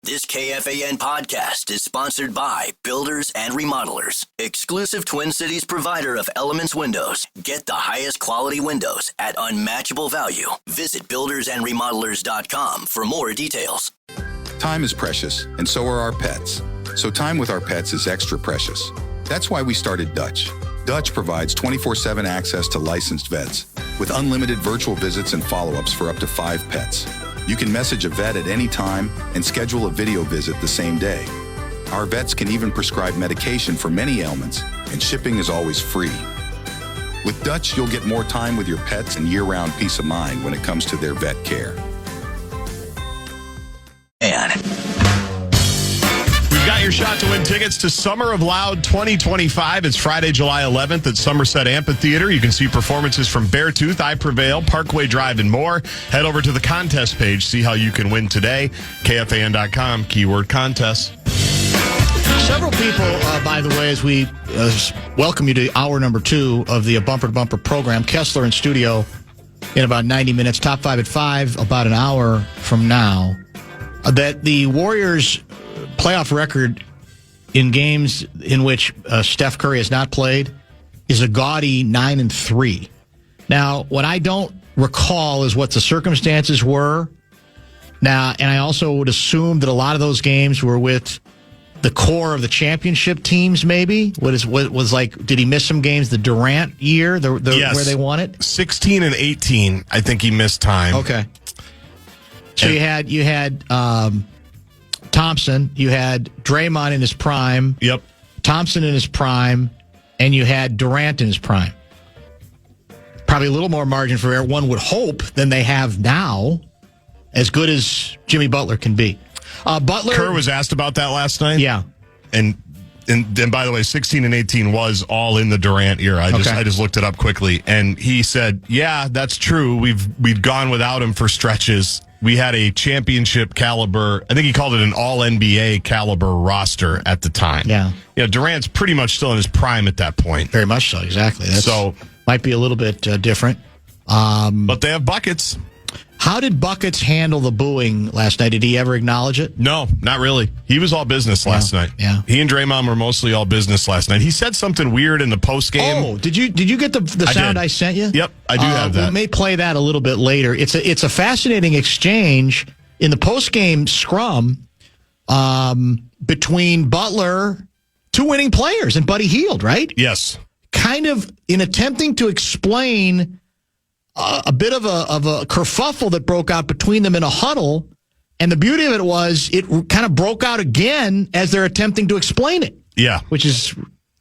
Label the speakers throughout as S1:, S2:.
S1: This KFAN podcast is sponsored by Builders and Remodelers, exclusive Twin Cities provider of Elements Windows. Get the highest quality windows at unmatchable value. Visit buildersandremodelers.com for more details.
S2: Time is precious, and so are our pets. So time with our pets is extra precious. That's why we started Dutch. Dutch provides 24/7 access to licensed vets with unlimited virtual visits and follow-ups for up to 5 pets. You can message a vet at any time and schedule a video visit the same day. Our vets can even prescribe medication for many ailments, and shipping is always free. With Dutch, you'll get more time with your pets and year-round peace of mind when it comes to their vet care.
S1: And
S3: Got your shot to win tickets to Summer of Loud 2025. It's Friday, July 11th at Somerset Amphitheater. You can see performances from Beartooth, I Prevail, Parkway Drive, and more. Head over to the contest page. See how you can win today. KFAN.com, keyword contest.
S4: Several people, by the way, as we welcome you to hour number 2 of the Bumper to Bumper program. Kessler in studio in about 90 minutes. Top 5 at 5, about an hour from now. That the Warriors' playoff record in games in which Steph Curry has not played is a gaudy 9-3. Now, what I don't recall is what the circumstances were. Now, and I also would assume that a lot of those games were with the core of the championship teams, maybe. What was like, did he miss some games the Durant year,
S3: Yes.
S4: where they won it?
S3: 16 and 18, I think he missed time.
S4: Okay. So you had Thompson, you had Draymond in his prime.
S3: Yep.
S4: Thompson in his prime, and you had Durant in his prime. Probably a little more margin for error, one would hope, than they have now, as good as Jimmy Butler can be. Butler.
S3: Kerr was asked about that last night.
S4: Yeah.
S3: And by the way, 16 and 18 was all in the Durant era. I just looked it up quickly, and he said, "Yeah, that's true. We've gone without him for stretches. We had a championship caliber. I think he called it an All-NBA caliber roster at the time.
S4: Yeah,
S3: Durant's pretty much still in his prime at that point.
S4: Very much so. Exactly. So might be a little bit different.
S3: But they have buckets.
S4: How did Buckets handle the booing last night? Did he ever acknowledge it?
S3: No, not really. He was all business last night.
S4: Yeah.
S3: He and Draymond were mostly all business last night. He said something weird in the postgame.
S4: Oh, did you get the sound I sent you?
S3: Yep, I do have that.
S4: We may play that a little bit later. It's a fascinating exchange in the postgame scrum between Butler, 2 winning players, and Buddy Hield, right?
S3: Yes.
S4: Kind of in attempting to explain a bit of a kerfuffle that broke out between them in a huddle, and the beauty of it was it kind of broke out again as they're attempting to explain it.
S3: Yeah,
S4: which is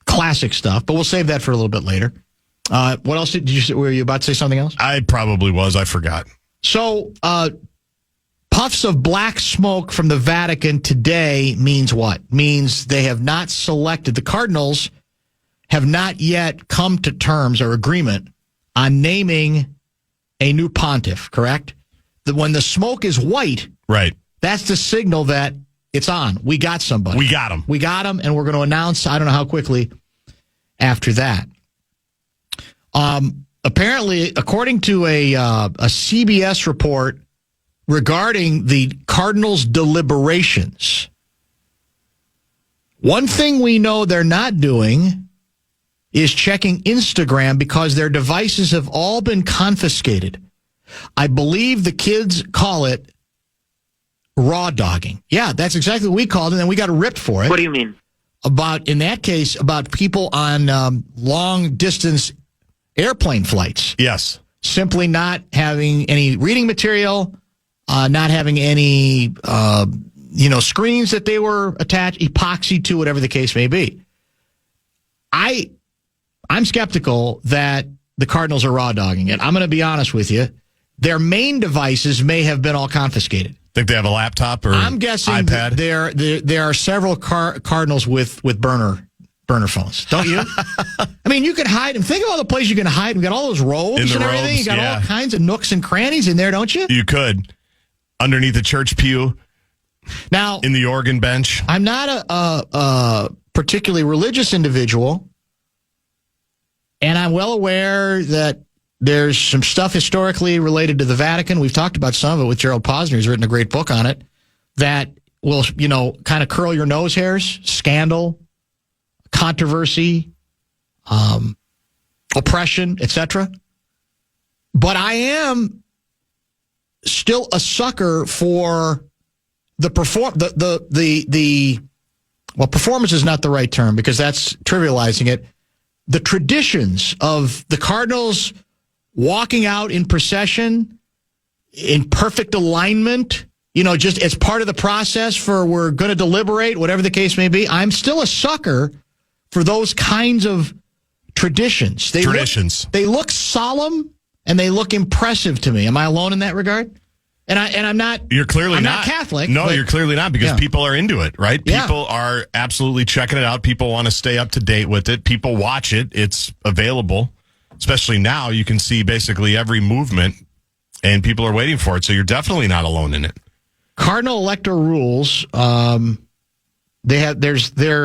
S4: classic stuff. But we'll save that for a little bit later. What else were you about to say something else?
S3: I probably was. I forgot.
S4: So, puffs of black smoke from the Vatican today means what? Means they have not selected. The Cardinals have not yet come to terms or agreement on naming a new pontiff, correct? When the smoke is white,
S3: right,
S4: that's the signal that it's on. We got somebody.
S3: We got him.
S4: We got him, and we're going to announce, I don't know how quickly after that. Apparently, according to a CBS report regarding the Cardinals' deliberations, one thing we know they're not doing is checking Instagram because their devices have all been confiscated. I believe the kids call it raw dogging. Yeah, that's exactly what we called it, and then we got ripped for it.
S5: What do you mean?
S4: In that case, about people on long-distance airplane flights.
S3: Yes.
S4: Simply not having any reading material, not having any, screens that they were attached, epoxy to, whatever the case may be. I'm skeptical that the Cardinals are raw dogging it. I'm going to be honest with you. Their main devices may have been all confiscated.
S3: Think they have a laptop or
S4: I'm guessing
S3: iPad?
S4: There are several Cardinals with burner phones. Don't you? I mean, you can hide them. Think of all the places you can hide. You got all those robes and everything. You got all kinds of nooks and crannies in there, don't you?
S3: You could. Underneath the church pew.
S4: Now,
S3: in the organ bench.
S4: I'm not a particularly religious individual. And I'm well aware that there's some stuff historically related to the Vatican. We've talked about some of it with Gerald Posner, who's written a great book on it, that will, kind of curl your nose hairs, scandal, controversy, oppression, etc. But I am still a sucker for performance is not the right term because that's trivializing it. The traditions of the Cardinals walking out in procession in perfect alignment, just as part of the process for we're going to deliberate, whatever the case may be. I'm still a sucker for those kinds of traditions. They look solemn and they look impressive to me. Am I alone in that regard? And I'm not.
S3: You're clearly
S4: not Catholic.
S3: No, you're clearly not because people are into it, right?
S4: Yeah.
S3: People are absolutely checking it out. People want to stay up to date with it. People watch it. It's available, especially now. You can see basically every movement, and people are waiting for it. So you're definitely not alone in it.
S4: Cardinal electoral rules. There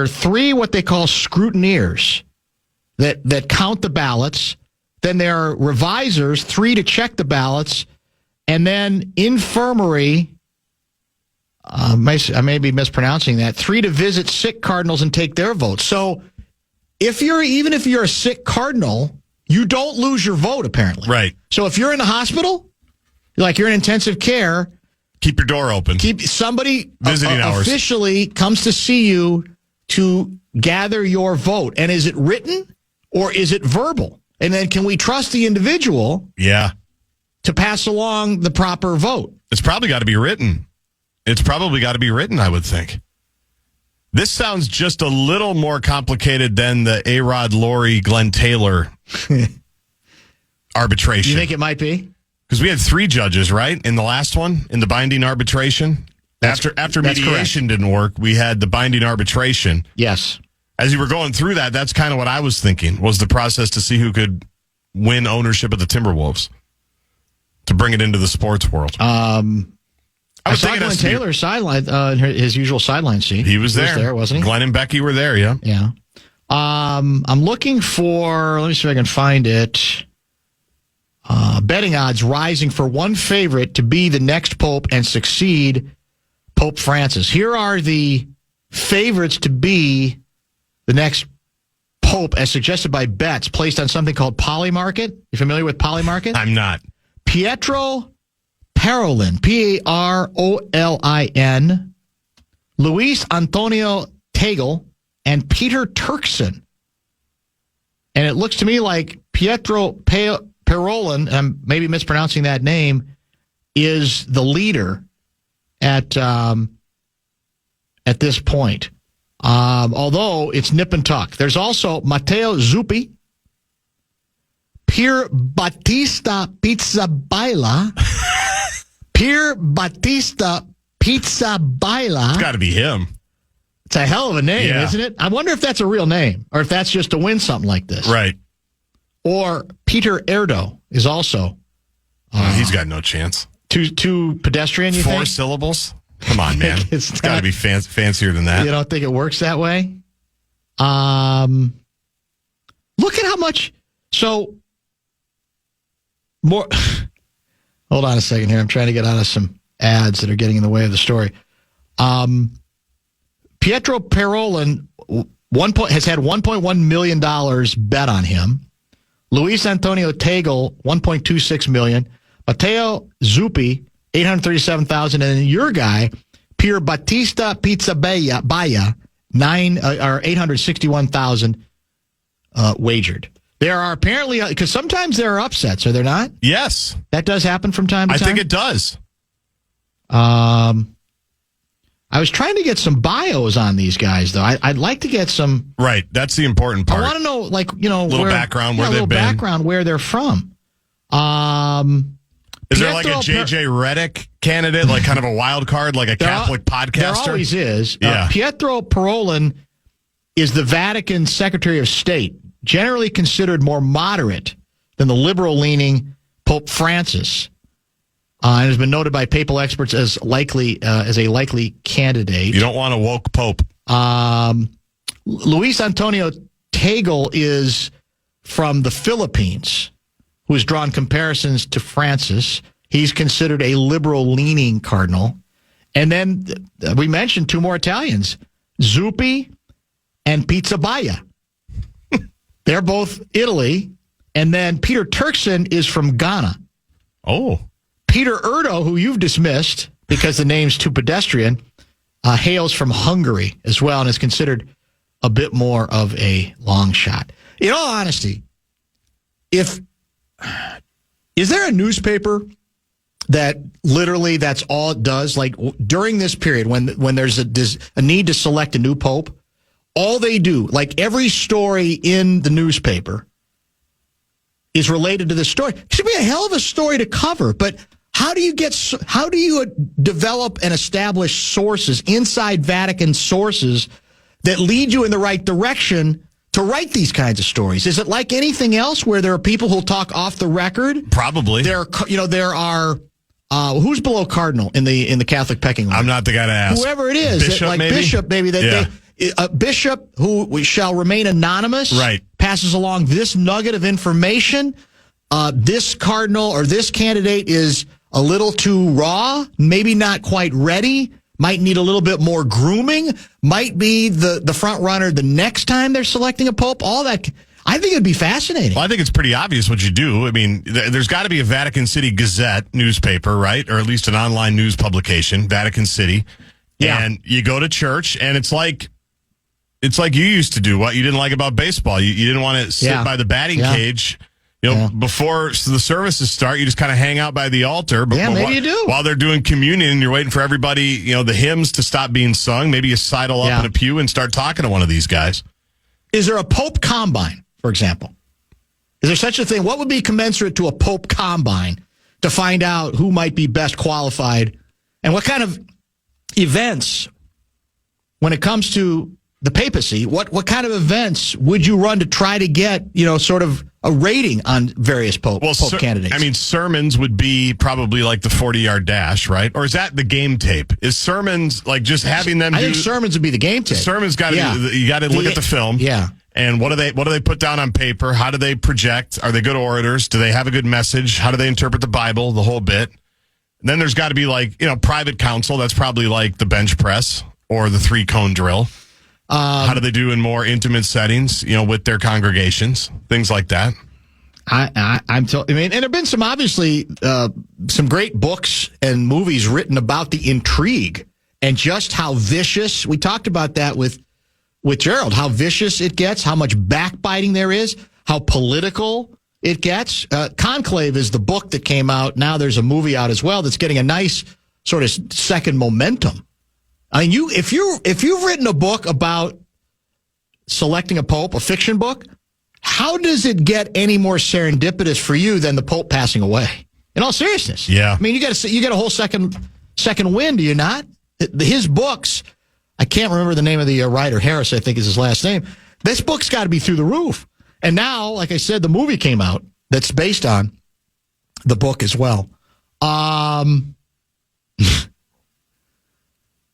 S4: are 3 what they call scrutineers that count the ballots. Then there are revisers, 3 to check the ballots. And then infirmary, I may be mispronouncing that, 3 to visit sick cardinals and take their votes. So even if you're a sick cardinal, you don't lose your vote, apparently.
S3: Right.
S4: So if you're in the hospital, like you're in intensive care,
S3: keep your door open.
S4: Somebody
S3: visiting hours
S4: officially comes to see you to gather your vote. And is it written or is it verbal? And then can we trust the individual?
S3: Yeah.
S4: To pass along the proper vote.
S3: It's probably got to be written. I would think. This sounds just a little more complicated than the A-Rod, Lori, Glenn Taylor arbitration.
S4: You think it might be?
S3: Because we had 3 judges, right, in the last one, in the binding arbitration? After mediation didn't work, we had the binding arbitration.
S4: Yes.
S3: As you were going through that, that's kind of what I was thinking, was the process to see who could win ownership of the Timberwolves. To bring it into the sports world.
S4: I saw Glenn Taylor's sideline, his usual sideline seat.
S3: He was there.
S4: He was there, wasn't he?
S3: Glenn and Becky were there, yeah.
S4: Yeah. I'm looking for, let me see if I can find it. Betting odds rising for one favorite to be the next pope and succeed Pope Francis. Here are the favorites to be the next pope as suggested by bets placed on something called Polymarket. You familiar with Polymarket?
S3: I'm not.
S4: Pietro Parolin, Parolin, Luis Antonio Tegel, and Peter Turkson. And it looks to me like Pietro Parolin, I'm maybe mispronouncing that name, is the leader at this point. Although it's nip and tuck. There's also Matteo Zuppi, Pier Battista Pizzaballa. Pier Battista Pizzaballa.
S3: It's got to be him.
S4: It's a hell of a name, isn't it? I wonder if that's a real name or if that's just to win something like this.
S3: Right.
S4: Or Peter Erdo is also.
S3: He's got no chance.
S4: Too pedestrian, you think?
S3: 4 syllables? Come on, man. It's got to be fancier than that.
S4: You don't think it works that way? Look at how much. So, more. Hold on a second here. I'm trying to get out of some ads that are getting in the way of the story. Pietro Parolin has had $1.1 million bet on him. Luis Antonio Tegel, $1.26 million. Matteo Zuppi, $837,000. And then your guy, Pier Battista Pizzaballa, $861,000 wagered. There are apparently, because sometimes there are upsets, are there not?
S3: Yes.
S4: That does happen from time to time?
S3: I think it does.
S4: I was trying to get some bios on these guys, though. I'd like to get some.
S3: Right. That's the important part.
S4: I want to know,
S3: background, where they've been.
S4: Background, where they're from.
S3: Is there like a J.J. Redick candidate, like kind of a wild card, like a Catholic podcaster?
S4: There always is.
S3: Yeah.
S4: Pietro Parolin is the Vatican Secretary of State, generally considered more moderate than the liberal-leaning Pope Francis, and has been noted by papal experts as a likely candidate.
S3: You don't want a woke pope.
S4: Luis Antonio Tegel is from the Philippines, who has drawn comparisons to Francis. He's considered a liberal-leaning cardinal. And then we mentioned two more Italians, Zuppi and Pizza Baia. They're both Italy. And then Peter Turkson is from Ghana.
S3: Oh.
S4: Peter Erdo, who you've dismissed because the name's too pedestrian, hails from Hungary as well and is considered a bit more of a long shot. In all honesty, is there a newspaper that literally that's all it does? Like during this period when there's a need to select a new pope, all they do, like every story in the newspaper is related to this story. It should be a hell of a story to cover, but how do you develop and establish sources, inside Vatican sources, that lead you in the right direction to write these kinds of stories? Is it like anything else where there are people who'll talk off the record?
S3: Probably.
S4: There are who's below cardinal in the Catholic pecking order?
S3: I'm not the guy to ask.
S4: Whoever it is,
S3: Bishop,
S4: like
S3: maybe?
S4: Bishop, maybe a bishop who shall remain anonymous,
S3: right,
S4: passes along this nugget of information. This cardinal or this candidate is a little too raw, maybe not quite ready, might need a little bit more grooming, might be the front runner the next time they're selecting a pope. All that, I think it'd be fascinating.
S3: Well, I think it's pretty obvious what you do. I mean, there's got to be a Vatican City Gazette newspaper, right? Or at least an online news publication, Vatican City. Yeah. And you go to church, and it's like you used to do. What you didn't like about baseball, you didn't want to sit by the batting cage. Before the services start, you just kind of hang out by the altar. But
S4: maybe you do.
S3: While they're doing communion, you're waiting for everybody, the hymns to stop being sung. Maybe you sidle up in a pew and start talking to one of these guys.
S4: Is there a Pope Combine, for example? Is there such a thing? What would be commensurate to a Pope Combine to find out who might be best qualified? And what kind of events, when it comes to the papacy, what kind of events would you run to try to get, sort of a rating on various pope candidates?
S3: I mean, sermons would be probably like the 40-yard dash, right? Or is that the game tape? Is sermons like just having them?
S4: I think sermons would be the game tape.
S3: Sermons got to you got to look at the film.
S4: Yeah.
S3: And what do they put down on paper? How do they project? Are they good orators? Do they have a good message? How do they interpret the Bible? The whole bit. And then there's got to be like, private counsel. That's probably like the bench press or the 3-cone drill. How do they do in more intimate settings, with their congregations, things like that?
S4: And there have been some obviously some great books and movies written about the intrigue and just how vicious. We talked about that with Gerald, how vicious it gets, how much backbiting there is, how political it gets. Conclave is the book that came out. Now there's a movie out as well that's getting a nice sort of second momentum. I mean, if you've written a book about selecting a pope, a fiction book, how does it get any more serendipitous for you than the pope passing away? In all seriousness,
S3: yeah.
S4: I mean, you get a whole second win, do you not? His books, I can't remember the name of the writer. Harris, I think, is his last name. This book's got to be through the roof. And now, like I said, the movie came out that's based on the book as well.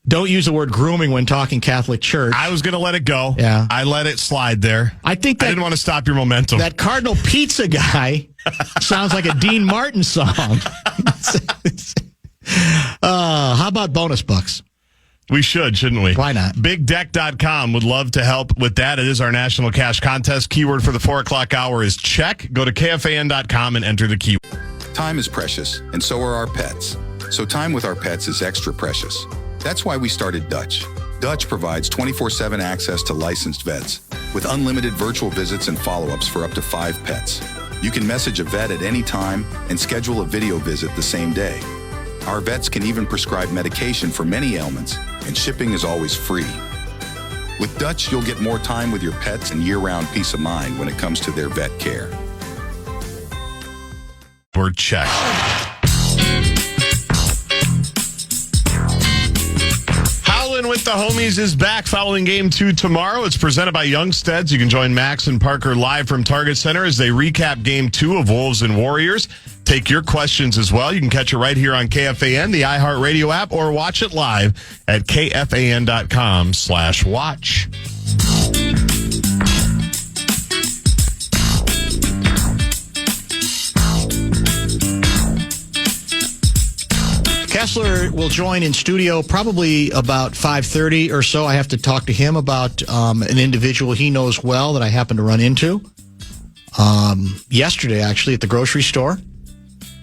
S4: Don't use the word grooming when talking Catholic Church.
S3: I was going to let it go.
S4: Yeah.
S3: I let it slide there.
S4: I didn't
S3: want to stop your momentum.
S4: That Cardinal Pizza guy sounds like a Dean Martin song. How about bonus bucks?
S3: We shouldn't we?
S4: Why not?
S3: BigDeck.com would love to help with that. It is our national cash contest. Keyword for the 4 o'clock hour is check. Go to KFAN.com and enter the keyword.
S2: Time is precious, and so are our pets. So time with our pets is extra precious. That's why we started Dutch. Dutch provides 24/7 access to licensed vets with unlimited virtual visits and follow-ups for up to 5 pets. You can message a vet at any time and schedule a video visit the same day. Our vets can even prescribe medication for many ailments, and shipping is always free. With Dutch, you'll get more time with your pets and year-round peace of mind when it comes to their vet care.
S3: Word check. With the Homies is back following Game 2 tomorrow. It's presented by Youngsteads. You can join Max and Parker live from Target Center as they recap Game 2 of Wolves and Warriors. Take your questions as well. You can catch it right here on KFAN, the iHeartRadio app, or watch it live at KFAN.com/watch.
S4: Kessler will join in studio probably about 5:30 or so. I have to talk to him about an individual he knows well that I happened to run into yesterday, actually, at the grocery store,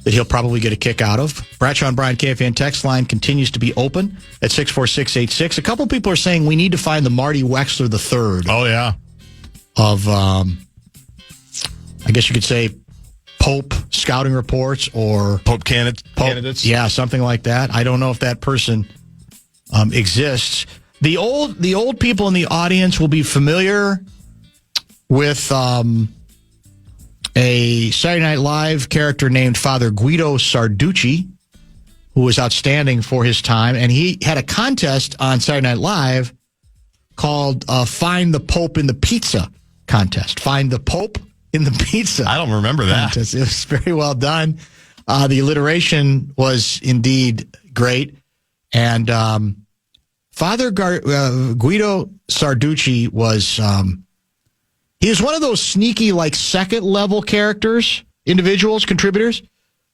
S4: that he'll probably get a kick out of. Bradshaw and Bryan KFAN text line continues to be open at 64686. A couple people are saying we need to find the Marty Wexler III.
S3: Oh, yeah.
S4: Of, I guess you could say, Pope scouting reports or
S3: Pope candidates.
S4: Yeah, something like that. I don't know if that person exists. The old people in the audience will be familiar with a Saturday Night Live character named Father Guido Sarducci, who was outstanding for his time, and he had a contest on Saturday Night Live called Find the Pope in the Pizza contest. Find the Pope in the pizza.
S3: I don't remember that.
S4: Contest. It was very well done. The alliteration was indeed great. And Father Guido Sarducci was he was one of those sneaky, like, second-level characters, individuals, contributors,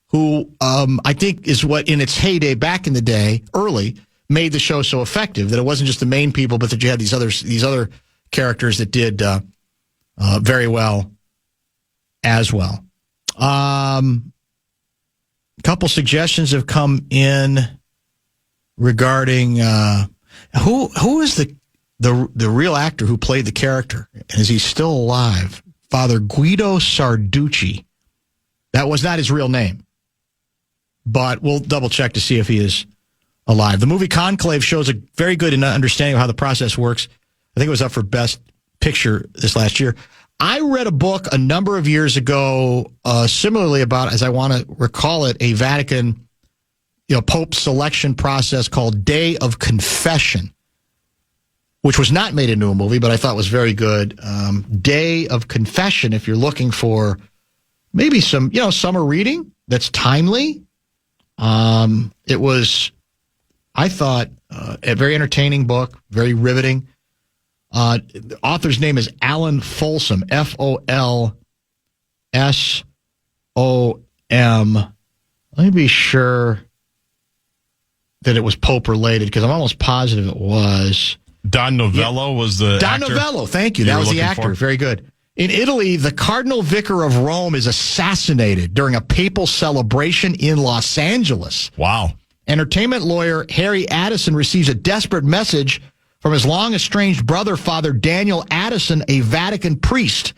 S4: who I think is what, in its heyday back in the day, early, made the show so effective, that it wasn't just the main people, but that you had these other characters that did very well as well. Couple suggestions have come in regarding who is the real actor who played the character, and is he still alive? Father Guido Sarducci. That was not his real name, but we'll double check to see if he is alive. The movie Conclave shows a very good understanding of how the process works. I think it was up for Best Picture this last year. I read a book a number of years ago, similarly about, as I want to recall it, a Vatican, Pope selection process called Day of Confession, which was not made into a movie, but I thought was very good. Day of Confession, if you're looking for maybe some, summer reading that's timely. It was, I thought, a very entertaining book, very riveting. The author's name is Alan Folsom, Folsom. Let me be sure that it was Pope related, because I'm almost positive it was.
S3: Don Novello was the
S4: Don
S3: actor?
S4: Novello, thank you. That was the actor. Very good. In Italy, the Cardinal Vicar of Rome is assassinated during a papal celebration in Los Angeles.
S3: Wow.
S4: Entertainment lawyer Harry Addison receives a desperate message from his long-estranged brother, Father Daniel Addison, a Vatican priest.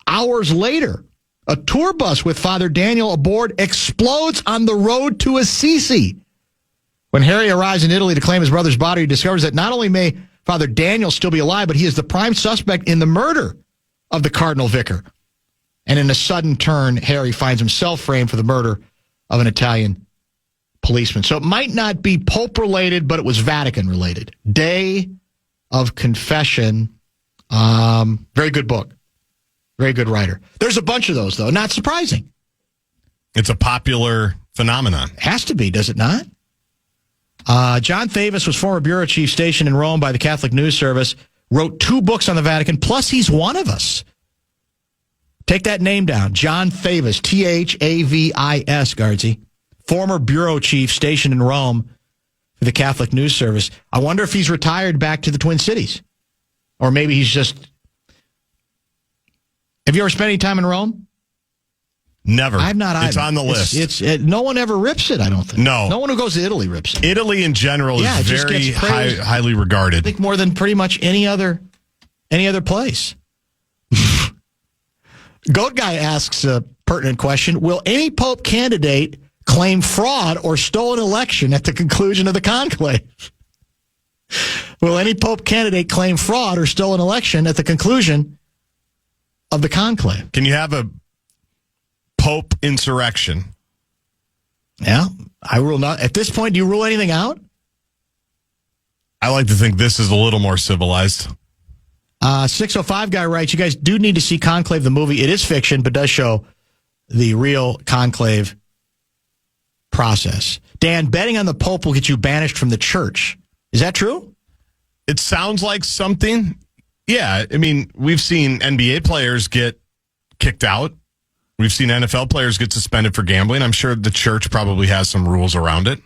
S4: Hours later, a tour bus with Father Daniel aboard explodes on the road to Assisi. When Harry arrives in Italy to claim his brother's body, he discovers that not only may Father Daniel still be alive, but he is the prime suspect in the murder of the Cardinal Vicar. And in a sudden turn, Harry finds himself framed for the murder of an Italian policeman. So it might not be Pope-related, but it was Vatican-related. Day of Confession. Very good book. Very good writer. There's a bunch of those, though. Not surprising.
S3: It's a popular phenomenon.
S4: Has to be, does it not? John Thavis was former bureau chief stationed in Rome by the Catholic News Service, wrote 2 books on the Vatican, plus he's one of us. Take that name down. John Thavis, Thavis, Guardsy. Former bureau chief stationed in Rome for the Catholic News Service. I wonder if he's retired back to the Twin Cities. Or maybe he's just... Have you ever spent any time in Rome?
S3: Never.
S4: I've not either.
S3: It's on the list.
S4: No one ever rips it, I don't think.
S3: No.
S4: No one who goes to Italy rips it.
S3: Italy in general is very highly
S4: I
S3: regarded.
S4: think more than pretty much any other place. Goat Guy asks a pertinent question. Will any Pope candidate claim fraud or stolen election at the conclusion of the conclave? Will any Pope candidate claim fraud or stolen election at the conclusion of the conclave?
S3: Can you have a Pope insurrection?
S4: Yeah, I rule not. At this point, do you rule anything out?
S3: I like to think this is a little more civilized.
S4: 605 guy writes, you guys do need to see Conclave, the movie. It is fiction, but does show the real conclave process. Dan, betting on the Pope will get you banished from the church. Is that true?
S3: It sounds like something. Yeah, I mean, we've seen NBA players get kicked out. We've seen NFL players get suspended for gambling. I'm sure the church probably has some rules around it.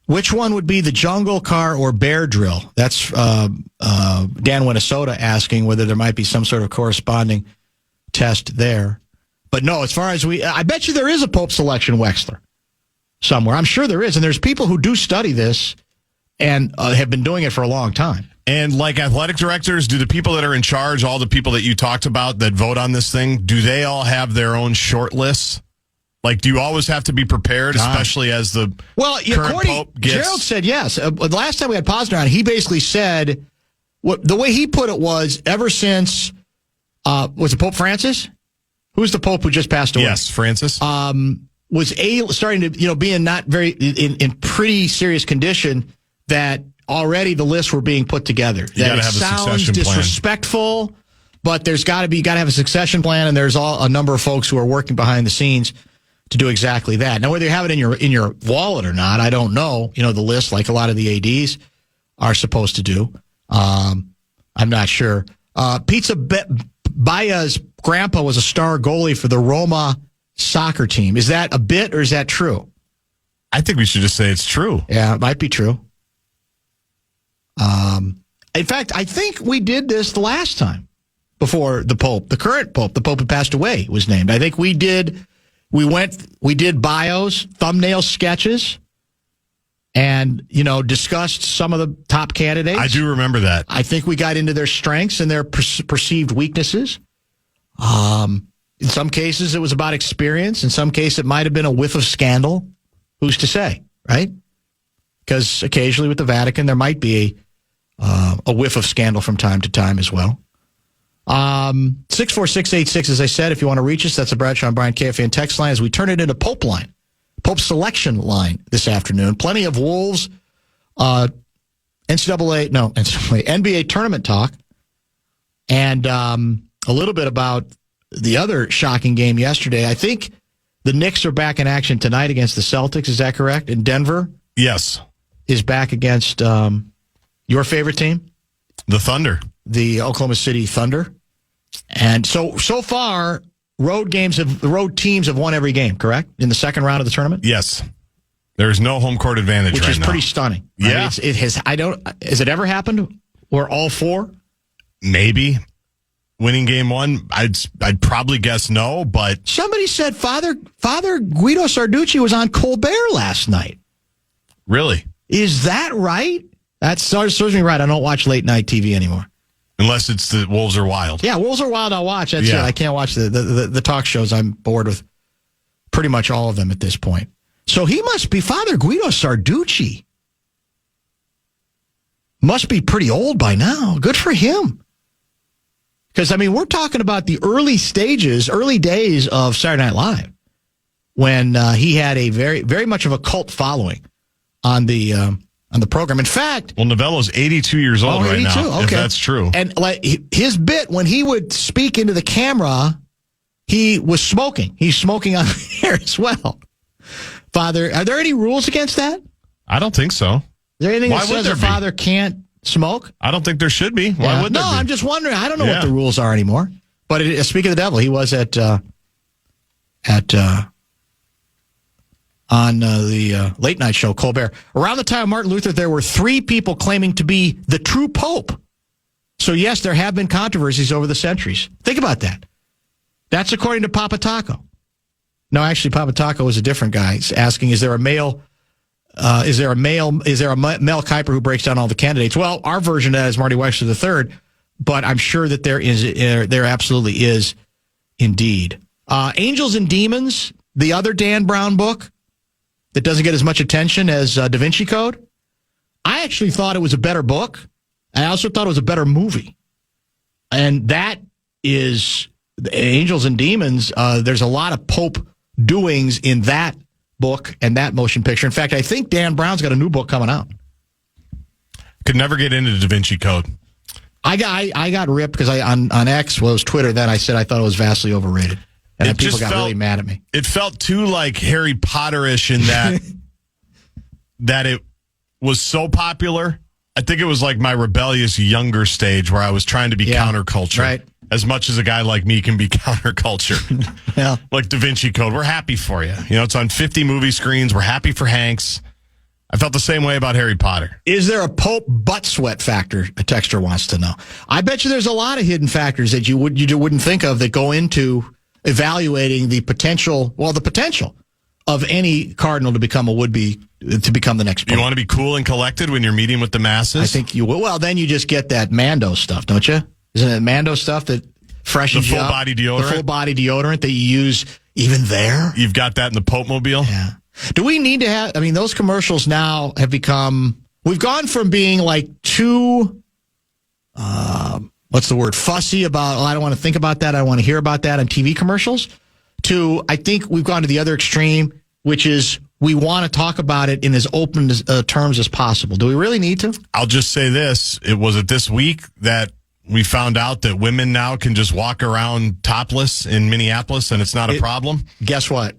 S4: Which one would be the jungle car or bear drill? That's Dan Winnesota asking whether there might be some sort of corresponding test there. But no, as far as I bet you there is a Pope selection Wexler somewhere. I'm sure there is. And there's people who do study this and have been doing it for a long time.
S3: And like athletic directors, do the people that are in charge, all the people that you talked about that vote on this thing, do they all have their own short lists? Like, do you always have to be prepared, especially as the current Pope gets?
S4: Gerald said yes. The last time we had Posner on, he basically said, the way he put it was, ever since, was it Pope Francis? Who's the Pope who just passed away?
S3: Yes, Francis.
S4: Was starting to, be in not very, in pretty serious condition, that already the lists were being put together. That it sounds disrespectful, but you got to have a succession plan, and there's a number of folks who are working behind the scenes to do exactly that. Now, whether you have it in your wallet or not, I don't know. The list, like a lot of the ADs are supposed to do. I'm not sure. Pizza Baya's grandpa was a star goalie for the Roma soccer team. Is that a bit or is that true?
S3: I think we should just say it's true.
S4: Yeah, it might be true. In fact, I think we did this the last time before the Pope, the current Pope, the Pope who passed away, was named. I think we did bios, thumbnail sketches, and, discussed some of the top candidates.
S3: I do remember that.
S4: I think we got into their strengths and their perceived weaknesses. In some cases, it was about experience. In some cases, it might have been a whiff of scandal. Who's to say, right? Because occasionally with the Vatican, there might be a whiff of scandal from time to time as well. 64686, as I said, if you want to reach us, that's the Bradshaw and Bryan KFAN text line as we turn it into Pope line, Pope selection line this afternoon. Plenty of Wolves, NBA tournament talk, and a little bit about the other shocking game yesterday. I think the Knicks are back in action tonight against the Celtics. Is that correct? In Denver?
S3: Yes.
S4: Is back against your favorite team?
S3: The Thunder.
S4: The Oklahoma City Thunder. And so far, road teams have won every game, correct? In the second round of the tournament?
S3: Yes. There's no home court advantage right now.
S4: Which is pretty stunning.
S3: Yeah.
S4: I mean, has it ever happened where all four?
S3: Maybe. Winning game one, I'd probably guess no, but
S4: somebody said Father Guido Sarducci was on Colbert last night.
S3: Really?
S4: Is that right? That serves me right. I don't watch late night TV anymore.
S3: Unless it's the Wolves Are Wild.
S4: Yeah, Wolves Are Wild I'll watch. That's it. I can't watch the talk shows. I'm bored with pretty much all of them at this point. So he must be Father Guido Sarducci. Must be pretty old by now. Good for him. Because, we're talking about the early days of Saturday Night Live when he had a very, very much of a cult following on the program. In fact...
S3: Well, Novello's 82 years old right now,
S4: okay.
S3: If that's true.
S4: And his bit, when he would speak into the camera, he was smoking. He's smoking on the air as well. Father, are there any rules against that?
S3: I don't think so.
S4: Is there anything that says a father can't smoke?
S3: I don't think there should be. Why would there be?
S4: No, I'm just wondering. I don't know what the rules are anymore. But speaking of the devil, he was on the late night show, Colbert. Around the time of Martin Luther, there were 3 people claiming to be the true pope. So, yes, there have been controversies over the centuries. Think about that. That's according to Papa Taco. No, actually, Papa Taco was a different guy. He's asking, is there a male Mel Kiper who breaks down all the candidates? Well, our version of that is Marty Wexler III, but I'm sure that there absolutely is indeed. Angels and Demons, the other Dan Brown book that doesn't get as much attention as Da Vinci Code. I actually thought it was a better book. I also thought it was a better movie. And that is Angels and Demons. There's a lot of Pope doings in that book and that motion picture. In fact, I think Dan Brown's got a new book coming out.
S3: Could never get into Da Vinci Code.
S4: I got ripped because on X, well, it was Twitter then, I said I thought it was vastly overrated. And then people got really mad at me.
S3: It felt too like Harry Potter-ish in that it was so popular. I think it was like my rebellious younger stage where I was trying to be counterculture.
S4: Right.
S3: As much as a guy like me can be counterculture.
S4: Yeah.
S3: Like Da Vinci Code. We're happy for you. It's on 50 movie screens. We're happy for Hanks. I felt the same way about Harry Potter.
S4: Is there a Pope butt sweat factor? A texter wants to know. I bet you there's a lot of hidden factors that you wouldn't think of that go into evaluating the potential of any cardinal to become the next Pope.
S3: You want to be cool and collected when you're meeting with the masses?
S4: I think you will. Well, then you just get that Mando stuff, don't you? Isn't it Mando stuff that freshens you up?
S3: The full body
S4: deodorant that you use even there?
S3: You've got that in the Pope Mobile?
S4: Yeah. Do we need to have, those commercials now have become, we've gone from being like too, fussy about, I don't want to think about that, I don't want to hear about that on TV commercials, to, I think we've gone to the other extreme, which is we want to talk about it in as open terms as possible. Do we really need to?
S3: I'll just say this. It was this week that we found out that women now can just walk around topless in Minneapolis and it's not a problem.
S4: Guess what?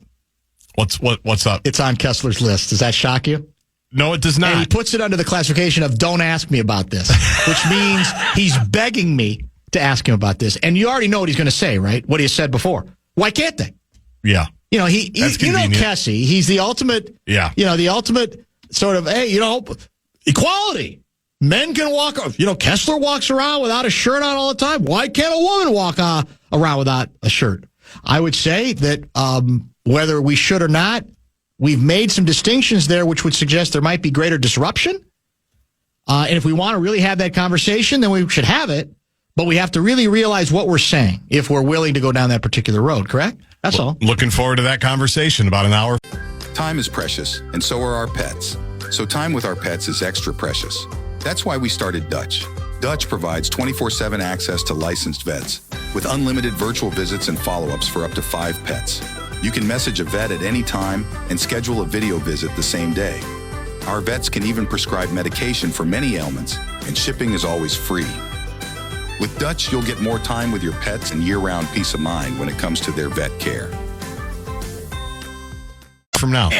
S3: What's up?
S4: It's on Kessler's list. Does that shock you?
S3: No, it does not.
S4: And he puts it under the classification of don't ask me about this, which means he's begging me to ask him about this. And you already know what he's going to say, right? What he said before. Why can't they?
S3: Yeah.
S4: Kessie, he's the ultimate, the ultimate sort of, equality. Men can walk, Kessler walks around without a shirt on all the time. Why can't a woman walk around without a shirt? I would say that whether we should or not, we've made some distinctions there, which would suggest there might be greater disruption. And if we want to really have that conversation, then we should have it. But we have to really realize what we're saying if we're willing to go down that particular road, correct? That's all.
S3: Looking forward to that conversation about an hour.
S2: Time is precious, and so are our pets. So time with our pets is extra precious. That's why we started Dutch. Dutch provides 24/7 access to licensed vets with unlimited virtual visits and follow-ups for up to 5 pets. You can message a vet at any time and schedule a video visit the same day. Our vets can even prescribe medication for many ailments, and shipping is always free. With Dutch, you'll get more time with your pets and year-round peace of mind when it comes to their vet care.
S3: From now.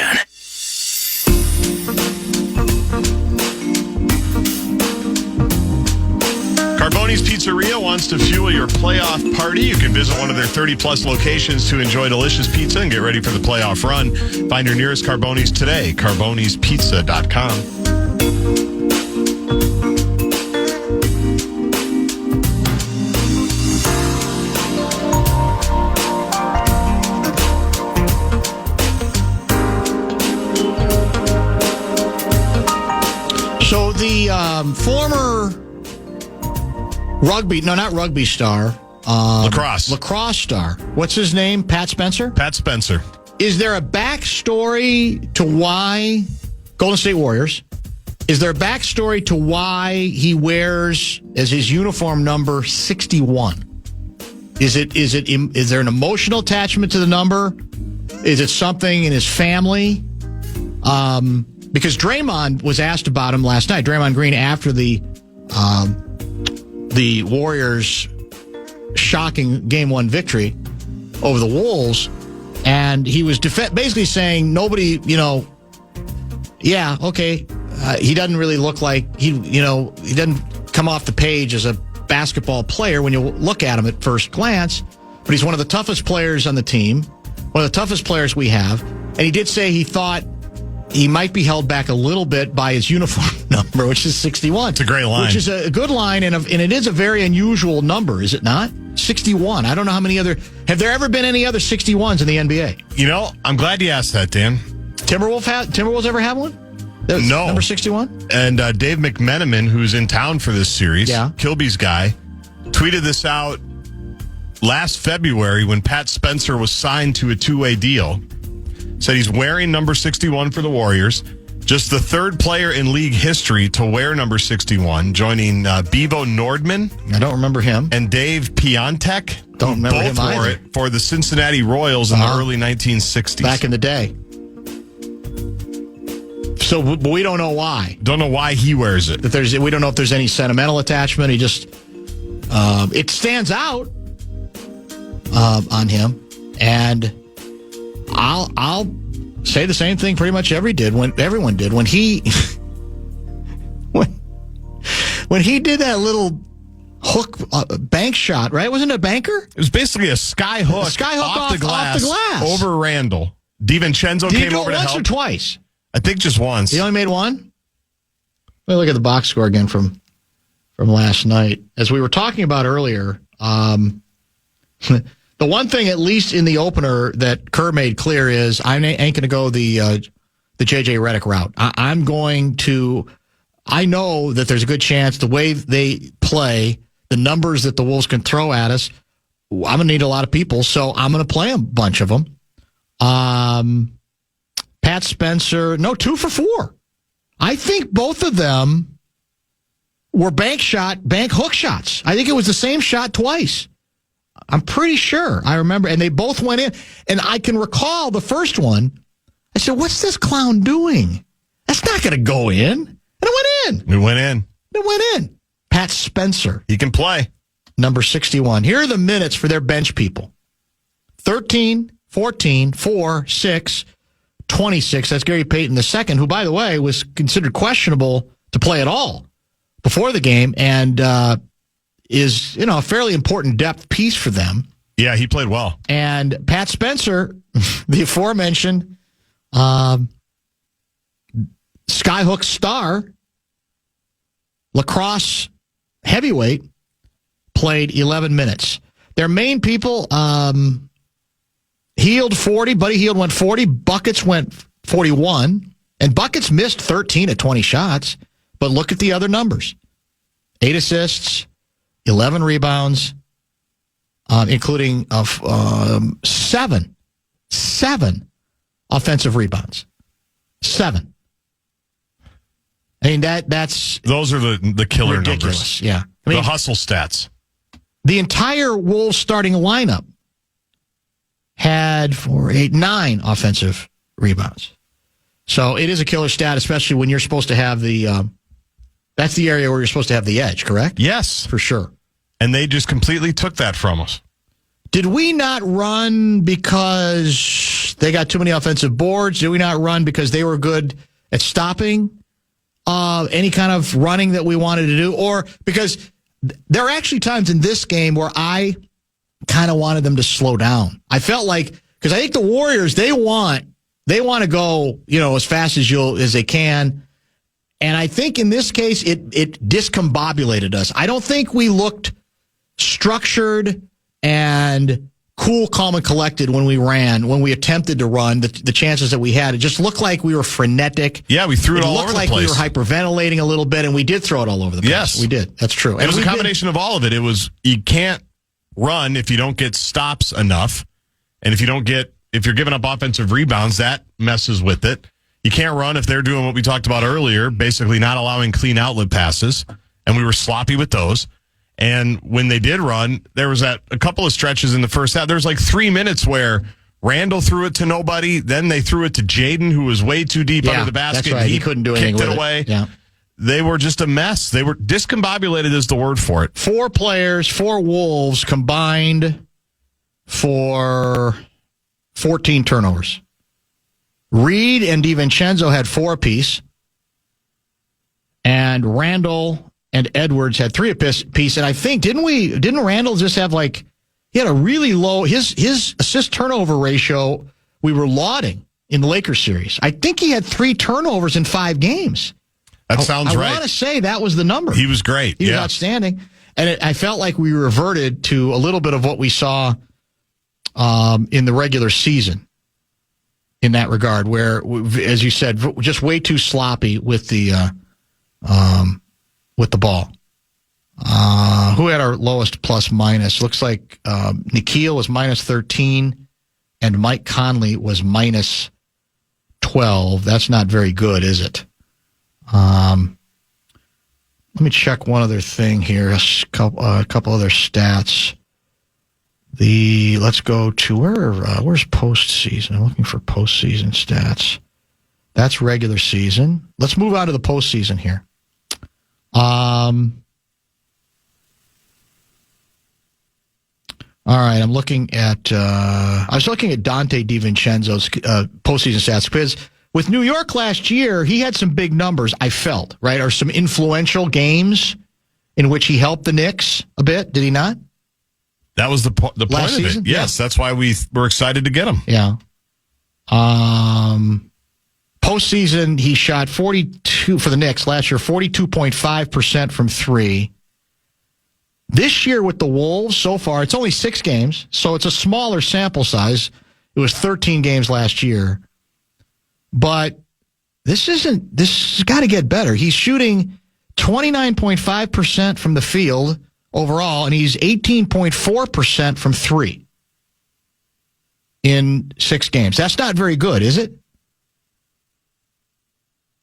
S3: Carboni's Pizzeria wants to fuel your playoff party. You can visit one of their 30-plus locations to enjoy delicious pizza and get ready for the playoff run. Find your nearest Carboni's today, carbonispizza.com.
S4: So the former rugby star. Lacrosse star. What's his name? Pat Spencer?
S3: Pat Spencer.
S4: Is there a backstory to why Golden State Warriors? Is there a backstory to why he wears as his uniform number 61? Is there an emotional attachment to the number? Is it something in his family? Because Draymond was asked about him last night. Draymond Green, after the Warriors' shocking Game 1 victory over the Wolves, and he was basically saying nobody, he doesn't really look like he doesn't come off the page as a basketball player when you look at him at first glance, but he's one of the toughest players on the team, one of the toughest players we have, and he did say he thought he might be held back a little bit by his uniform number, which is 61.
S3: It's a great line.
S4: Which is a good line, and it is a very unusual number, is it not? 61. I don't know how many other... Have there ever been any other 61s in the NBA?
S3: I'm glad you asked that, Dan.
S4: Timberwolves ever have one?
S3: No.
S4: Number 61?
S3: And Dave McMenamin, who's in town for this series, Kilby's guy, tweeted this out last February when Pat Spencer was signed to a 2-way deal. Said he's wearing number 61 for the Warriors. Just the third player in league history to wear number 61, joining Bevo Nordman.
S4: I don't remember him.
S3: And Dave Piontek.
S4: Don't remember him either.
S3: Wore it for the Cincinnati Royals in the early 1960s.
S4: Back in the day. So, but we don't know why.
S3: Don't know why he wears it.
S4: We don't know if there's any sentimental attachment. He just, it stands out on him. And I'll say the same thing pretty much everyone did when he when he did that little hook bank shot, right? Wasn't it a banker?
S3: It was basically a sky hook,
S4: off the glass
S3: over Randall. DiVincenzo came over to help.
S4: Once or twice?
S3: I think just once.
S4: He only made one? Let me look at the box score again from last night. As we were talking about earlier, the one thing, at least in the opener, that Kerr made clear is I ain't going to go the J.J. Redick route. I'm going to... I know that there's a good chance the way they play, the numbers that the Wolves can throw at us, I'm going to need a lot of people, so I'm going to play a bunch of them. Pat Spencer, 2 for 4. I think both of them were bank hook shots. I think it was the same shot twice. I'm pretty sure. I remember, and they both went in. And I can recall the first one. I said, what's this clown doing? That's not going to go in. And it went in. It went in. Pat Spencer.
S3: He can play.
S4: Number 61. Here are the minutes for their bench people. 13, 14, 4, 6, 26. That's Gary Payton II, who, by the way, was considered questionable to play at all before the game and is, a fairly important depth piece for them.
S3: Yeah, he played well.
S4: And Pat Spencer, the aforementioned Skyhook star, lacrosse heavyweight, played 11 minutes. Their main people, Heald 40, Buddy Heald went 40, Buckets went 41, and Buckets missed 13 at 20 shots, but look at the other numbers. 8 assists, 11 rebounds, including 7 offensive rebounds. 7. I mean,
S3: those are the killer
S4: ridiculous.
S3: numbers.
S4: Yeah. I mean,
S3: the hustle stats.
S4: The entire Wolves starting lineup had 9 offensive rebounds. So it is a killer stat, especially when you're supposed to have that's the area where you're supposed to have the edge, correct?
S3: Yes.
S4: For sure.
S3: And they just completely took that from us.
S4: Did we not run because they got too many offensive boards? Did we not run because they were good at stopping any kind of running that we wanted to do? Or because there are actually times in this game where I kind of wanted them to slow down. I felt like, because I think the Warriors, they want to go, as fast as they can. And I think in this case, it discombobulated us. I don't think we looked structured and cool, calm, and collected when we attempted to run. The chances that we had, it just looked like we were frenetic.
S3: Yeah, we threw it all over the place.
S4: It looked like we were hyperventilating a little bit, and we did throw it all over the place.
S3: Yes.
S4: We did. That's true.
S3: It was a combination of all of it. It was, you can't run if you don't get stops enough. And if you're giving up offensive rebounds, that messes with it. You can't run if they're doing what we talked about earlier, basically not allowing clean outlet passes. And we were sloppy with those. And when they did run, there was a couple of stretches in the first half. There was like 3 minutes where Randall threw it to nobody. Then they threw it to Jaden, who was way too deep under the basket.
S4: That's right. He couldn't do anything
S3: kicked
S4: with
S3: it away.
S4: Yeah.
S3: They were just a mess. They were discombobulated is the word for it.
S4: 4 players, 4 Wolves combined for 14 turnovers. Reed and DiVincenzo had 4 apiece. And Randall and Edwards had 3 apiece. And I think, didn't Randall just have he had a really low, his assist turnover ratio, we were lauding in the Lakers series. I think he had 3 turnovers in 5 games.
S3: That sounds right.
S4: I want to say that was the number.
S3: He was great.
S4: He was outstanding. And I felt like we reverted to a little bit of what we saw in the regular season in that regard, where, as you said, just way too sloppy with the ball. Who had our lowest plus minus? Looks like Nikhil was minus 13 and Mike Conley was minus 12. That's not very good, is it? Let me check one other thing here. A couple other stats. Let's go to where's postseason? I'm looking for postseason stats. That's regular season. Let's move on to the postseason here. All right, I'm looking at. I was looking at Dante DiVincenzo's postseason stats because with New York last year, he had some big numbers. I felt right, or some influential games in which he helped the Knicks a bit. Did he not?
S3: That was the point of
S4: season?
S3: it. Yes, that's why we were excited to get him.
S4: Yeah. Postseason, he shot 42 for the Knicks last year, 42.5% from three. This year with the Wolves, so far, it's only 6 games, so it's a smaller sample size. It was 13 games last year. But this has got to get better. He's shooting 29.5% from the field overall, and he's 18.4% from three in 6 games. That's not very good, is it?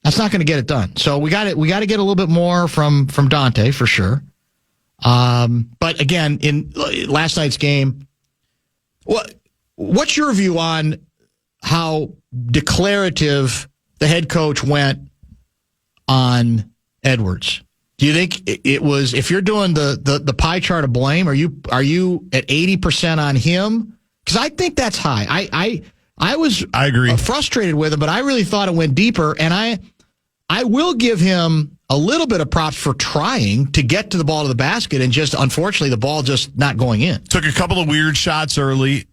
S4: That's not going to get it done. So we got to get a little bit more from Dante for sure. But again, in last night's game, what's your view on how declarative the head coach went on Edwards? Do you think it was, if you're doing the pie chart of blame, are you at 80% on him? Because I think that's high. I agree. Frustrated with him, but I really thought it went deeper, and I will give him a little bit of props for trying to get to the ball to the basket, and just, unfortunately, the ball just not going in. Took a couple of weird shots early.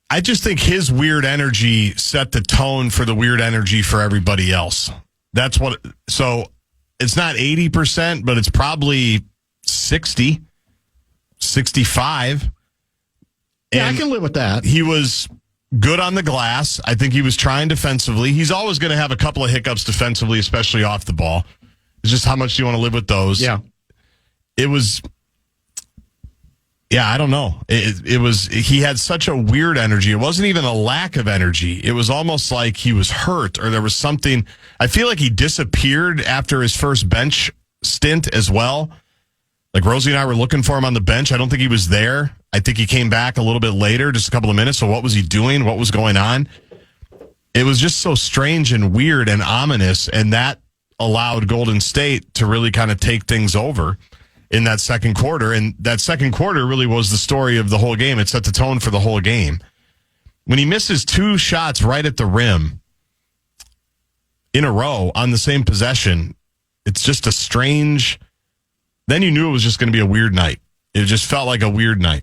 S4: I just think his weird energy set the tone for the weird energy for everybody else. That's what, so it's not 80%, but it's probably 60, 65. Yeah, I can live with that. He was good on the glass. I think he was trying defensively. He's always going to have a couple of hiccups defensively, especially off the ball. It's just how much do you want to live with those? Yeah. It was, I don't know. It was, he had such a weird energy. It wasn't even a lack of energy. It was almost like he was hurt, or there was something. I feel like he disappeared after his first bench stint as well. Like Rosie and I were looking for him on the bench. I don't think he was there. I think he came back a little bit later, just a couple of minutes. So what was he doing? What was going on? It was just so strange and weird and ominous, and that allowed Golden State to really kind of take things over in that second quarter. And that second quarter really was the story of the whole game. It set the tone for the whole game. When he misses 2 shots right at the rim in a row on the same possession, it's just a strange. Then you knew it was just going to be a weird night. It just felt like a weird night.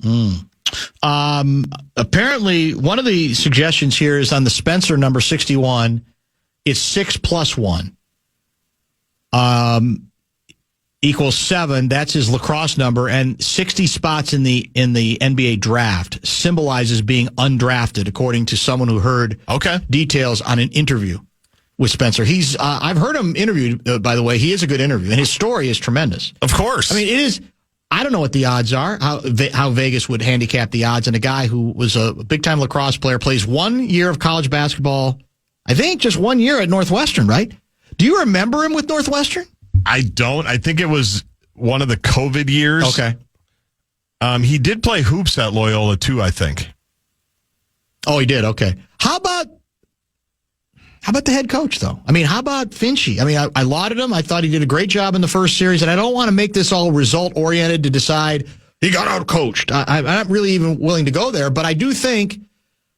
S4: Apparently, one of the suggestions here is on the Spencer number 61. It's 6 plus 1. Equals 7. That's his lacrosse number, and 60 spots in the NBA draft symbolizes being undrafted, according to someone who heard details on an interview with Spencer. He's I've heard him interviewed, by the way. He is a good interview, and his story is tremendous. Of course. I mean, it is. I don't know what the odds are, how Vegas would handicap the odds. And a guy who was a big-time lacrosse player, plays 1 year of college basketball, I think just 1 year at Northwestern, right? Do you remember him with Northwestern? I don't. I think it was one of the COVID years. Okay. He did play hoops at Loyola, too, I think. Oh, he did? Okay. How about the head coach, though? I mean, how about Finchie? I mean, I lauded him. I thought he did a great job in the first series, and I don't want to make this all result-oriented to decide he got out-coached. I'm not really even willing to go there, but I do think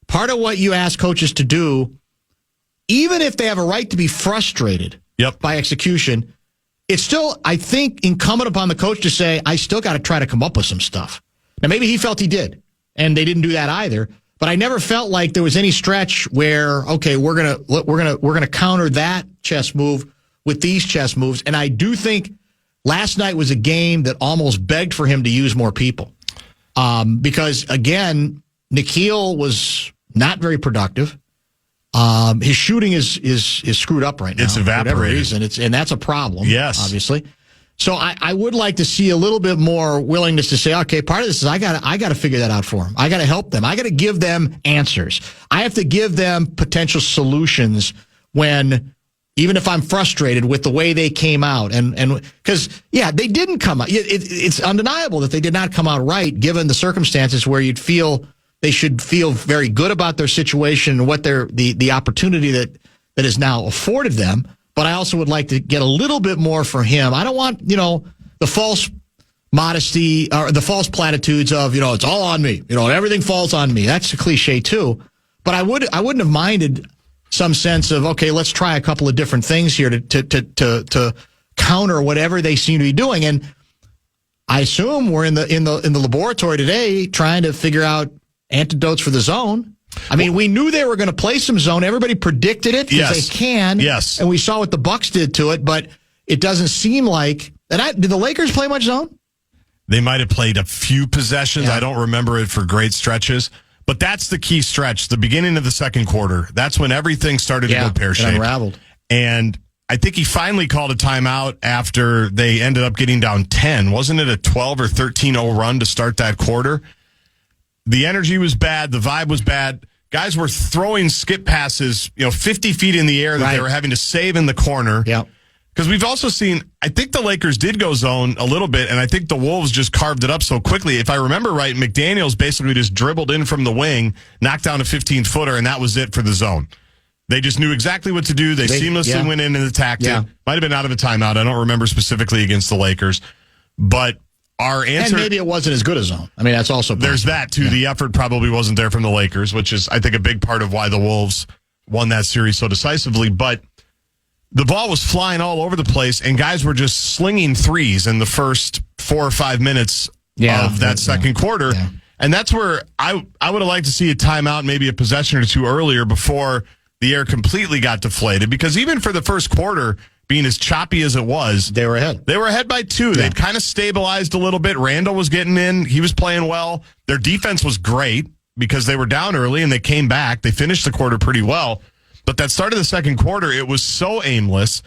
S4: part of what you ask coaches to do, even if they have a right to be frustrated by execution, it's still, I think, incumbent upon the coach to say, I still got to try to come up with some stuff. Now, maybe he felt he did, and they didn't do that either. But I never felt like there was any stretch where, okay, we're gonna counter that chess move with these chess moves. And I do think last night was a game that almost begged for him to use more people, because again, Nikhil was not very productive. His shooting is screwed up right now. It's evaporated. For whatever reason. And that's a problem. Yes, obviously. So I would like to see a little bit more willingness to say, okay, part of this is I got to figure that out for them. I got to help them. I got to give them answers. I have to give them potential solutions when, even if I'm frustrated with the way they came out, and because they didn't come out. It's undeniable that they did not come out right, given the circumstances where you'd feel they should feel very good about their situation and what the opportunity that is now afforded them. But I also would like to get a little bit more from him. I don't want, the false modesty or the false platitudes of, it's all on me. Everything falls on me. That's a cliche too. But I wouldn't have minded some sense of, okay, let's try a couple of different things here to counter whatever they seem to be doing. And I assume we're in the laboratory today trying to figure out antidotes for the zone. I mean, we knew they were going to play some zone. Everybody predicted it because they can.
S3: Yes.
S4: And we saw what the Bucks did to it, but it doesn't seem like... Did the Lakers play much zone?
S3: They might have played a few possessions.
S4: Yeah.
S3: I don't remember it for great stretches. But that's the key stretch, the beginning of the second quarter. That's when everything started to go pear-shaped.
S4: Unraveled.
S3: And I think he finally called a timeout after they ended up getting down 10. Wasn't it a 12 or 13-0 run to start that quarter? The energy was bad. The vibe was bad. Guys were throwing skip passes, 50 feet in the air that they were having to save in the corner.
S4: Yeah.
S3: Because we've also seen, I think the Lakers did go zone a little bit, and I think the Wolves just carved it up so quickly. If I remember right, McDaniels basically just dribbled in from the wing, knocked down a 15-footer, and that was it for the zone. They just knew exactly what to do. They seamlessly went in and attacked it. Might have been out of a timeout. I don't remember specifically against the Lakers. But our answer...
S4: And maybe it wasn't as good a zone. I mean, that's also possible.
S3: There's that, too. Yeah. The effort probably wasn't there from the Lakers, which is, I think, a big part of why the Wolves won that series so decisively. But the ball was flying all over the place, and guys were just slinging threes in the first 4 or 5 minutes of that second quarter. Yeah. And that's where I would have liked to see a timeout, maybe a possession or two earlier before the air completely got deflated. Because even for the first quarter, being as choppy as it was,
S4: they were ahead.
S3: They were ahead by 2. Yeah. They'd kind of stabilized a little bit. Randall was getting in. He was playing well. Their defense was great because they were down early and they came back. They finished the quarter pretty well. But that start of the second quarter, it was so aimless.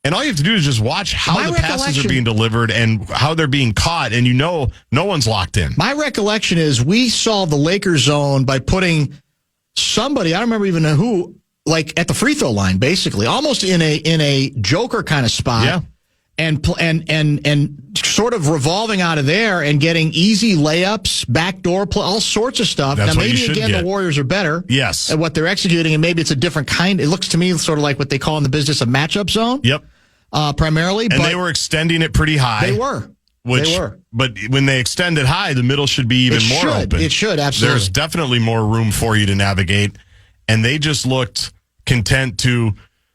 S3: And all you have to do is just watch how the passes are being delivered and how they're being caught, and no one's locked in.
S4: My recollection is we saw the Lakers zone by putting somebody, I don't remember even who, like at the free throw line, basically, almost in a joker kind of spot.
S3: Yeah.
S4: And sort of revolving out of there and getting easy layups, backdoor play, all sorts of stuff.
S3: That's
S4: now, maybe again, the Warriors are better
S3: at
S4: what they're executing, and maybe it's a different kind. It looks to me sort of like what they call in the business a matchup zone.
S3: Yep.
S4: Primarily.
S3: And they were extending it pretty high.
S4: They were.
S3: But when they extend it high, the middle should be even more open.
S4: It should, absolutely.
S3: There's definitely more room for you to navigate. And they just looked content to...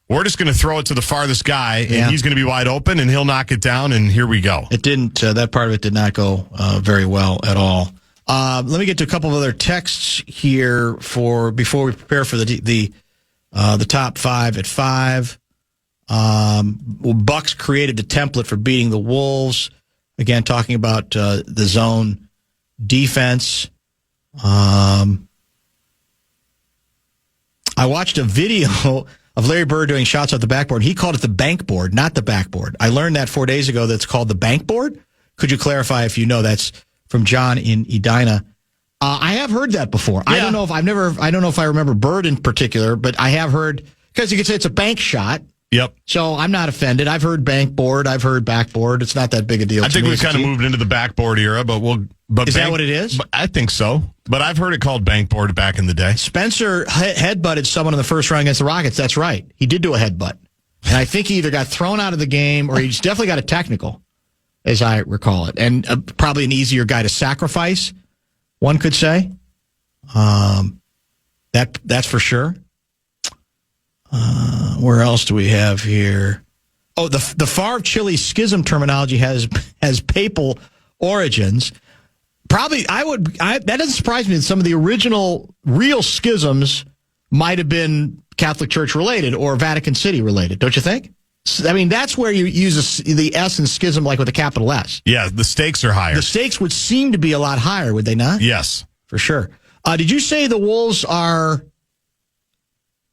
S3: We're just going to throw it to the farthest guy, and he's going to be wide open, and he'll knock it down, and here we go.
S4: It didn't. That part of it did not go very well at all. Let me get to a couple of other texts here before we prepare for the top 5 at 5. Bucks created the template for beating the Wolves. Again, talking about the zone defense. I watched a video of Larry Bird doing shots off the backboard. He called it the bank board, not the backboard. I learned that 4 days ago that's called the bank board. Could you clarify if you know? That's from John in Edina. I have heard that before. Yeah. I don't know if I remember Bird in particular, but I have heard, because you could say it's a bank shot.
S3: Yep.
S4: So I'm not offended. I've heard bank board. I've heard backboard. It's not that big a deal.
S3: I think we've kind of moved into the backboard era, but
S4: is that what it is?
S3: I think so. But I've heard it called bankboard back in the day.
S4: Spencer headbutted someone in the first round against the Rockets. That's right. He did do a headbutt. And I think he either got thrown out of the game or he's definitely got a technical, as I recall it. And probably an easier guy to sacrifice, one could say. That's for sure. Where else do we have here? Oh, the Favre Chili schism terminology has papal origins. Probably, that doesn't surprise me that some of the original real schisms might have been Catholic Church related or Vatican City related, don't you think? I mean, that's where you use the S in schism like with a capital S.
S3: Yeah, the stakes are higher.
S4: The stakes would seem to be a lot higher, would they not?
S3: Yes.
S4: For sure. Did you say the Wolves are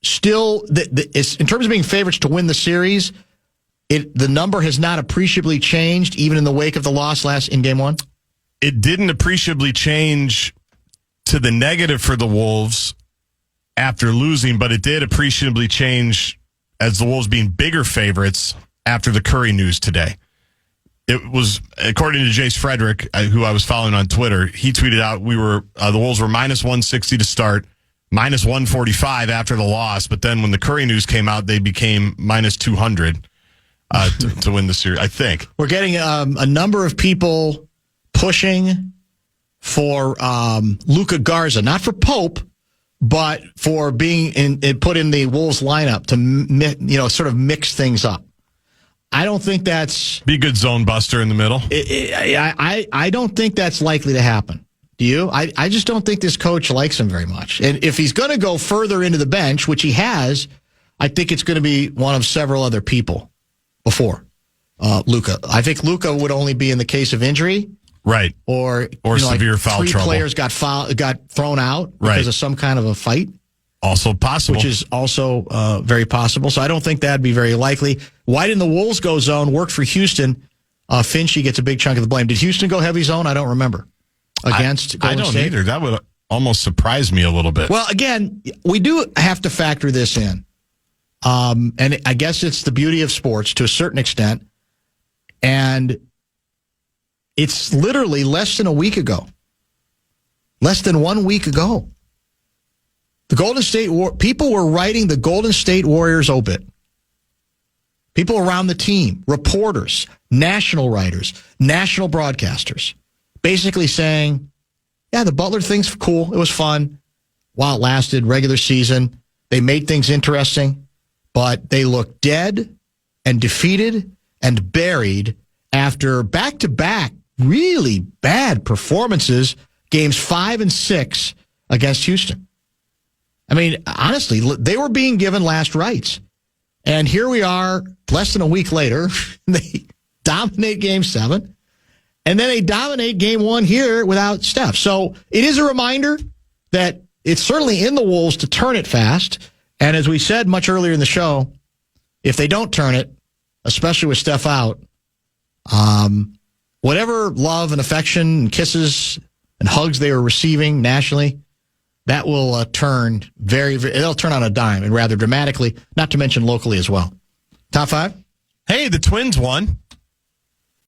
S4: still, in terms of being favorites to win the series, the number has not appreciably changed even in the wake of the loss in Game 1?
S3: It didn't appreciably change to the negative for the Wolves after losing, but it did appreciably change as the Wolves being bigger favorites after the Curry news today. It was, according to Jace Frederick, who I was following on Twitter, he tweeted out the Wolves were minus 160 to start, minus 145 after the loss, but then when the Curry news came out, they became minus 200 to win the series, I think.
S4: We're getting a number of people pushing for Luka Garza, not for Pope, but for being put in the Wolves lineup to sort of mix things up. I don't think that's...
S3: Be a good zone buster in the middle.
S4: I don't think that's likely to happen. Do you? I just don't think this coach likes him very much. And if he's going to go further into the bench, which he has, I think it's going to be one of several other people before Luka. I think Luka would only be in the case of injury.
S3: Right.
S4: Or
S3: severe foul
S4: three
S3: trouble.
S4: Three players got thrown out because of some kind of a fight.
S3: Also possible.
S4: Which is also very possible. So I don't think that'd be very likely. Why didn't the Wolves go zone? Worked for Houston. Finchy gets a big chunk of the blame. Did Houston go heavy zone? I don't remember. Against Golden
S3: I don't
S4: State?
S3: either. That would almost surprise me a little bit.
S4: Well, again, we do have to factor this in. And I guess it's the beauty of sports to a certain extent. And it's literally less than a week ago. Less than 1 week ago. The Golden State people were writing the Golden State Warriors obit. People around the team, reporters, national writers, national broadcasters, basically saying, yeah, the Butler thing's cool. It was fun while it lasted, regular season. They made things interesting, but they looked dead and defeated and buried after back-to-back really bad performances, games 5 and 6 against Houston. I mean, honestly, they were being given last rites. And here we are, less than a week later. They dominate Game 7. And then they dominate Game 1 here without Steph. So it is a reminder that it's certainly in the Wolves to turn it fast. And as we said much earlier in the show, if they don't turn it, especially with Steph out, whatever love and affection and kisses and hugs they were receiving nationally, that will turn it'll turn on a dime and rather dramatically, not to mention locally as well. Top 5?
S3: Hey, the Twins won.